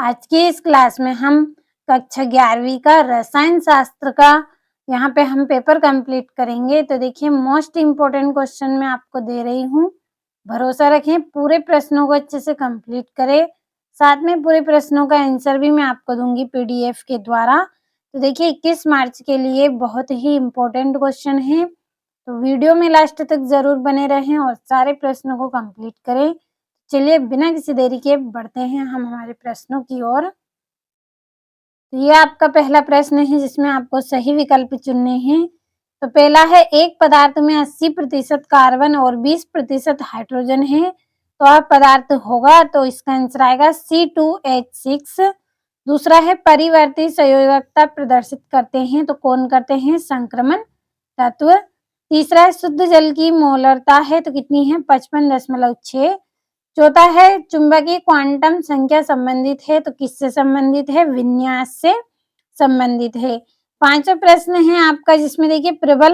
आज की इस क्लास में हम कक्षा 11वीं का रसायन शास्त्र का यहाँ पे हम पेपर कंप्लीट करेंगे। तो देखिए मोस्ट इम्पोर्टेंट क्वेश्चन मैं आपको दे रही हूँ, भरोसा रखें, पूरे प्रश्नों को अच्छे से कंप्लीट करें। साथ में पूरे प्रश्नों का आंसर भी मैं आपको दूंगी पीडीएफ के द्वारा। तो देखिए 21 मार्च के लिए बहुत ही इम्पोर्टेंट क्वेश्चन है, तो वीडियो में लास्ट तक जरूर बने रहें और सारे प्रश्नों को कंप्लीट करें। चलिए बिना किसी देरी के बढ़ते हैं हम हमारे प्रश्नों की ओर। तो ये आपका पहला प्रश्न है जिसमें आपको सही विकल्प चुनने हैं। तो पहला है, एक पदार्थ में 80% कार्बन और 20% हाइड्रोजन है, तो वह पदार्थ होगा, तो इसका आंसर आएगा C2H6। दूसरा है, परिवर्ती संयोजकता प्रदर्शित करते हैं, तो कौन करते हैं? संक्रमण तत्व। तीसरा है, शुद्ध जल की मोलरता है, तो कितनी है? 55.6। चौथा है, चुंबकीय क्वांटम संख्या संबंधित है, तो किससे संबंधित है? विन्यास से संबंधित है। पांचवा प्रश्न है आपका जिसमें देखिए प्रबल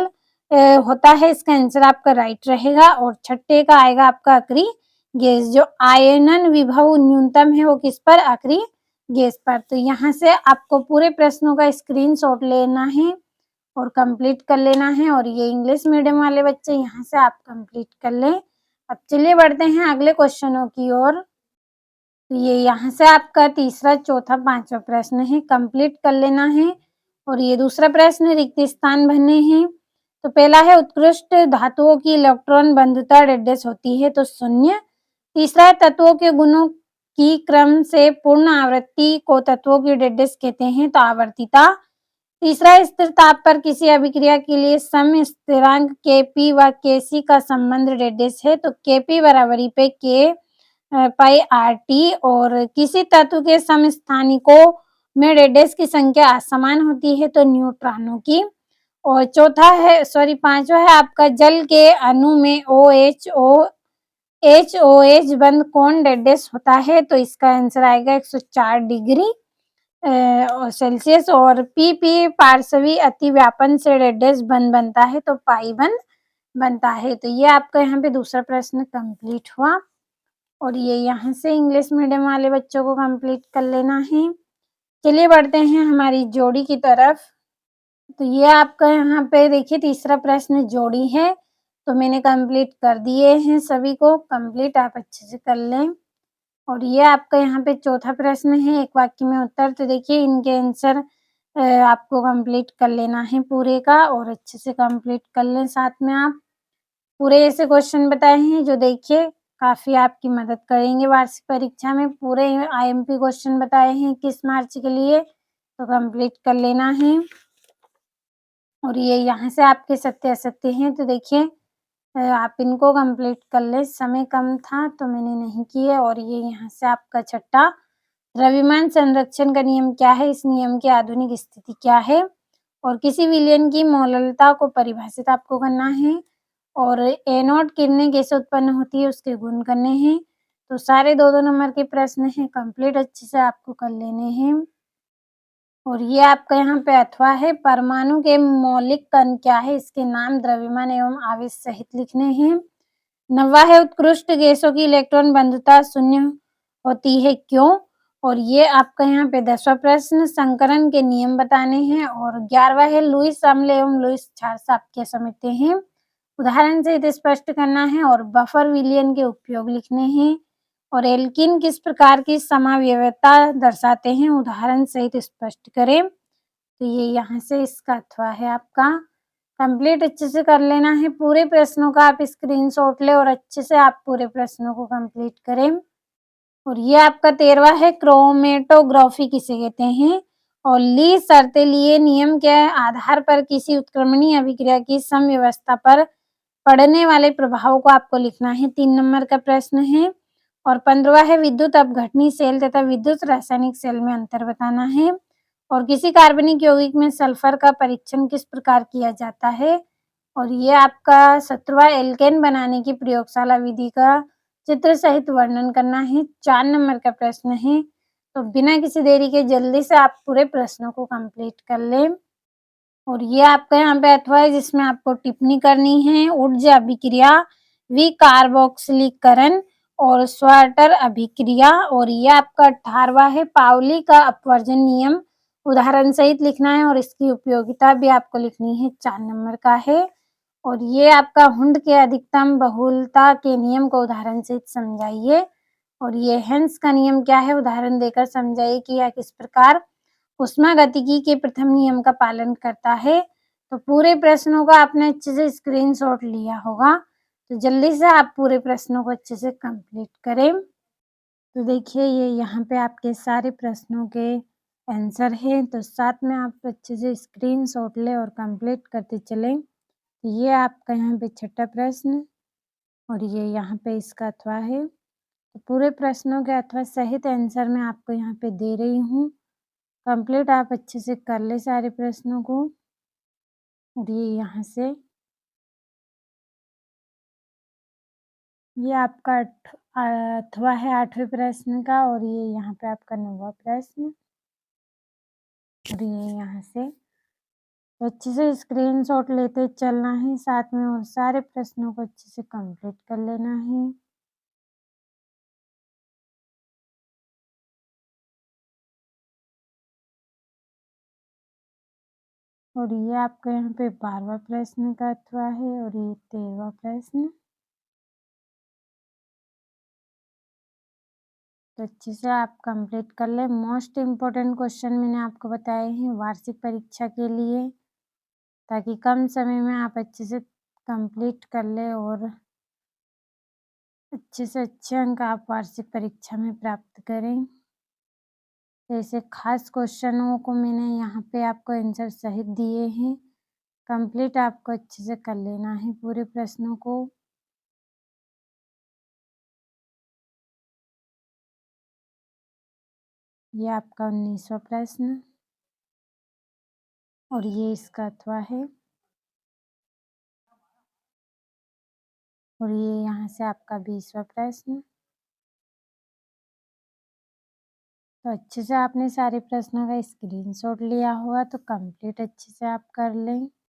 होता है, इसका आंसर आपका राइट रहेगा। और छठे का आएगा आपका अक्रिय गैस, जो आयनन विभव न्यूनतम है वो किस पर? अक्रिय गैस पर। तो यहाँ से आपको पूरे प्रश्नों का स्क्रीनशॉट लेना है और कंप्लीट कर लेना है। और ये इंग्लिश मीडियम वाले बच्चे यहाँ से आप कंप्लीट कर लें। अब चलिए बढ़ते हैं अगले क्वेश्चनों की ओर। ये यहाँ से आपका तीसरा, चौथा, पांचवा प्रश्न है, कंप्लीट कर लेना है। और ये दूसरा प्रश्न, रिक्त स्थान भरने हैं। तो पहला है, उत्कृष्ट धातुओं की इलेक्ट्रॉन बंधुता डैश होती है, तो 0। तीसरा है, तत्वों के गुणों की क्रम से पूर्ण आवृत्ति को तत्वों की डैश कहते हैं, तो आवर्तिता। तीसरा है, स्थिर ताप पर किसी अभिक्रिया के लिए सम स्थिरांक Kp व Kc का संबंध डैश है, तो Kp बराबरी पे K पाई RT। और किसी तत्व के समस्थानिकों में डैश की संख्या असमान होती है, तो न्यूट्रॉनों की। और चौथा है, पांचवा है आपका, जल के अणु में OH बंद कोण डैश होता है, तो इसका आंसर आएगा 104 डिग्री सेल्सियस। और PP पार्श्वी अतिव्यापन से डैश बंद बनता है, तो पाई बंद बनता है। तो ये आपका यहाँ पे दूसरा प्रश्न कंप्लीट हुआ। और ये यहाँ से इंग्लिश मीडियम वाले बच्चों को कंप्लीट कर लेना है। चलिए बढ़ते हैं हमारी जोड़ी की तरफ। तो ये आपका यहाँ पे देखिए तीसरा प्रश्न जोड़ी है, तो मैंने कंप्लीट कर दिए हैं, सभी को कंप्लीट आप अच्छे से कर लें। और ये आपका यहाँ पे चौथा प्रश्न है, एक वाक्य में उत्तर। तो देखिए इनके आंसर आपको कंप्लीट कर लेना है पूरे का, और अच्छे से कंप्लीट कर लें। साथ में आप पूरे ऐसे क्वेश्चन बताए हैं जो देखिए काफी आपकी मदद करेंगे वार्षिक परीक्षा में। पूरे IMP क्वेश्चन बताए हैं 21 मार्च के लिए, तो कंप्लीट कर लेना है। और ये यहाँ से आपके सत्य असत्य हैं, तो देखिए आप इनको कंप्लीट कर ले। समय कम था तो मैंने नहीं किए। और ये यहाँ से आपका छठा, द्रव्यमान संरक्षण का नियम क्या है? इस नियम की आधुनिक स्थिति क्या है? और किसी विलयन की मोलरता को परिभाषित आपको करना है। और A0 किरणें कैसे उत्पन्न होती है उसके गुण करने हैं। तो सारे 2-2 नंबर के प्रश्न हैं, कंप्लीट अच्छे से आपको कर लेने हैं। और ये आपका यहाँ पे अथवा है, परमाणु के मौलिक कण क्या है? इसके नाम, द्रव्यमान एवं आवेश सहित लिखने हैं। 9वां है, उत्कृष्ट गैसों की इलेक्ट्रॉन बंधुता 0 होती है, क्यों? और ये आपका यहाँ पे 10वां प्रश्न, संकरण के नियम बताने हैं। और 11वां है, लुईस अम्ल एवं लुईस क्षार आप क्या समझते हैं? उदाहरण से इसे स्पष्ट करना है। और बफर विलयन के उपयोग लिखने हैं। और एल्किन किस प्रकार की समावयवता दर्शाते हैं? उदाहरण सहित स्पष्ट करें। तो ये यहाँ से इसका अथवा है आपका, कंप्लीट अच्छे से कर लेना है। पूरे प्रश्नों का आप स्क्रीनशॉट ले और अच्छे से आप पूरे प्रश्नों को कंप्लीट करें। और ये आपका 13वां है, क्रोमेटोग्राफी किसे कहते हैं? और ली शर्तें लिए नियम के आधार पर किसी उत्क्रमणीय अभिक्रिया की समव्यवस्था पर पड़ने वाले प्रभाव को आपको लिखना है, 3 नंबर का प्रश्न है। और 15वां है, विद्युत अपघटनी सेल तथा विद्युत रासायनिक सेल में अंतर बताना है। और किसी कार्बनिक यौगिक में सल्फर का परीक्षण किस प्रकार किया जाता है? और ये आपका 17वां, एल्केन बनाने की प्रयोगशाला विधि का चित्र सहित वर्णन करना है, 4 नंबर का प्रश्न है। तो बिना किसी देरी के जल्दी से आप पूरे प्रश्नों को कंप्लीट कर लें। और ये आपका यहाँ पे अथवा है जिसमें आपको टिप्पणी करनी है, ऊर्जा अभिक्रिया, विकार्बोक्सिलीकरण और स्वार्टर अभिक्रिया, और ये आपका 18वां है पाउली का अपवर्जन नियम, उदाहरण सहित लिखना है और इसकी उपयोगिता भी आपको लिखनी है, 4 नंबर का है। और ये आपका हुंड के अधिकतम बहुलता के नियम को उदाहरण सहित समझाइए। और ये हेंस का नियम क्या है, उदाहरण देकर समझाइए कि यह किस प्रकार ऊष्मागतिकी के प्रथम नियम का पालन करता है। तो पूरे प्रश्नों का आपने अच्छे से स्क्रीनशॉट लिया होगा, तो जल्दी से आप पूरे प्रश्नों को अच्छे से कंप्लीट करें। तो देखिए ये यहाँ पे आपके सारे प्रश्नों के आंसर हैं, तो साथ में आप अच्छे से स्क्रीनशॉट लें और कंप्लीट करते चलें। ये आपका यहाँ पे छठा प्रश्न और ये यहाँ पे इसका अथवा है। तो पूरे प्रश्नों के अथवा सहित आंसर मैं आपको यहाँ पे दे रही हूँ। कंप्लीट आप अच्छे से कर ले सारे प्रश्नों को। और ये यहाँ से ये आपका अथवा है 8वें प्रश्न का, और ये यहाँ पे आपका 9वां प्रश्न, और ये यहाँ से तो अच्छे से स्क्रीनशॉट लेते चलना है साथ में, और सारे प्रश्नों को अच्छे से कंप्लीट कर लेना है। और ये आपका यहाँ पे 12वां प्रश्न का अथवा है, और ये 13वां प्रश्न। तो अच्छे से आप कंप्लीट कर ले। मोस्ट इम्पोर्टेंट क्वेश्चन मैंने आपको बताए हैं वार्षिक परीक्षा के लिए, ताकि कम समय में आप अच्छे से कंप्लीट कर ले और अच्छे से अच्छे अंक आप वार्षिक परीक्षा में प्राप्त करें। जैसे खास क्वेश्चनों को मैंने यहाँ पे आपको आंसर सहित दिए हैं। कंप्लीट आपको अच्छे से कर लेना है पूरे प्रश्नों को। ये आपका 19वां प्रश्न, और ये इसका अथवा है, और ये यहाँ से आपका 20वां प्रश्न। तो अच्छे से आपने सारे प्रश्नों का स्क्रीनशॉट लिया होगा, तो कंप्लीट अच्छे से आप कर लें।